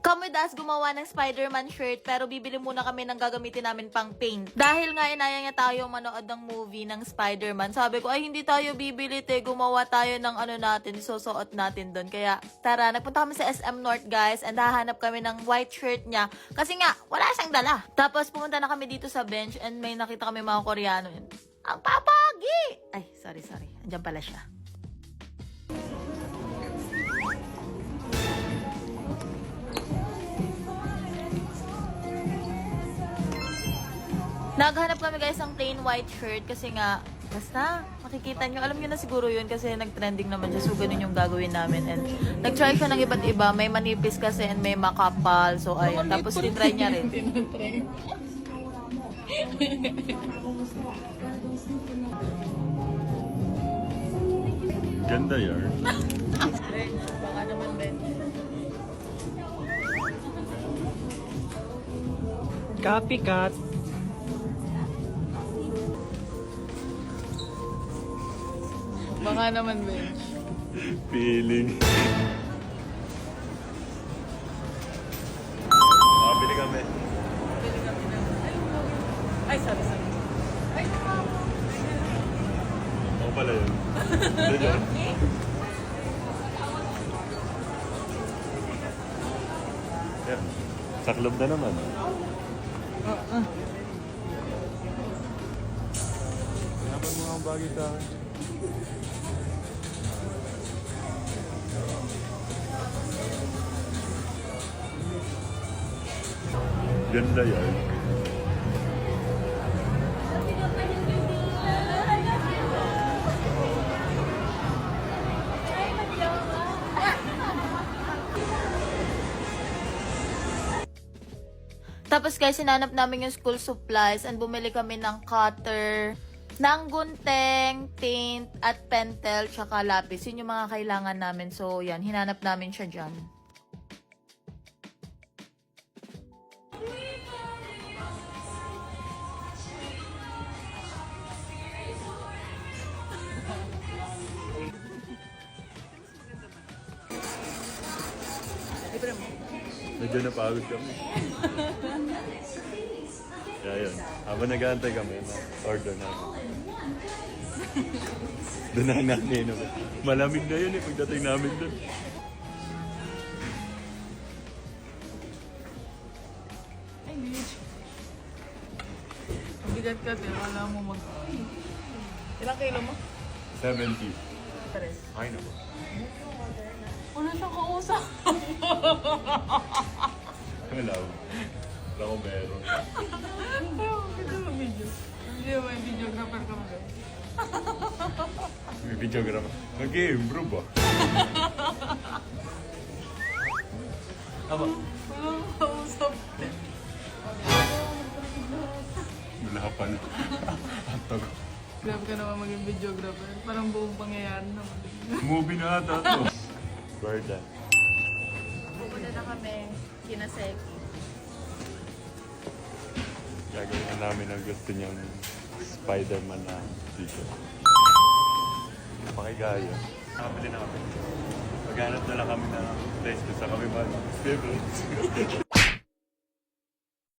Come with us gumawa ng Spider-Man shirt, pero bibili muna kami ng gagamitin namin pang paint. Dahil nga inaya niya tayo manood ng movie ng Spider-Man. Sabi ko, ay hindi tayo bibili te, gumawa tayo ng ano natin, isusuot natin doon. Kaya tara, nagpunta kami sa SM North guys, and hahanap kami ng white shirt niya. Kasi nga, wala siyang dala. Tapos pumunta na kami dito sa bench, and may nakita kami mga Koreano yun. Ang papagi! Ay, sorry. Andiyan pala siya. Naghanap kami guys ng plain white shirt kasi nga, basta, makikita nyo. Alam nyo na siguro yun kasi nag-trending naman siya. So, ganun yung gagawin namin. And nag-try siya ng iba't iba. May manipis kasi and may makapal. So, ayun. Tapos, tinry niya rin. Ganda yarn. Baka naman, Ben. Copycat. Baka naman, Ben. Feeling. Bili kami. Ay, sorry. Ay, Ako pala yun. Doon yun. Yeah. Sa club na naman. Dapat mo ang bagay sa akin. Ganda yan. Tapos guys, sinanap namin yung school supplies and bumili kami ng cutter, ng gunting, paint, at pentel, tsaka lapis. Yun yung mga kailangan namin. So, yan. Hinanap namin siya dyan. Medyo napagod kami. Kaya yun. Habang nag-aantay kami, order namin. Doon na namin. Malamig na yun pagdating namin doon. Ay, bitch. Ang bigat ka, din. Wala mo mag... Ilang kilo mo? 70. Tres. Ay, naku. Wala siyang kausap. Wala ko meron. Hindi mo yung videographer ka mo. May videographer. Nag-i-improve ba? Ama. Walang kausap. Wala pa na. Atog. Grabe ka naman maging videographer. Parang buong pangyayari naman. Movie na ata to. Birda. Pupunta na kami kina Seki. Gagawin na namin ang gusto niyang Spider-Man na t-shirt. Pakigaya. Nakabili na kami. Maghanap na lang kami ng place kung saan kami mag-favorite.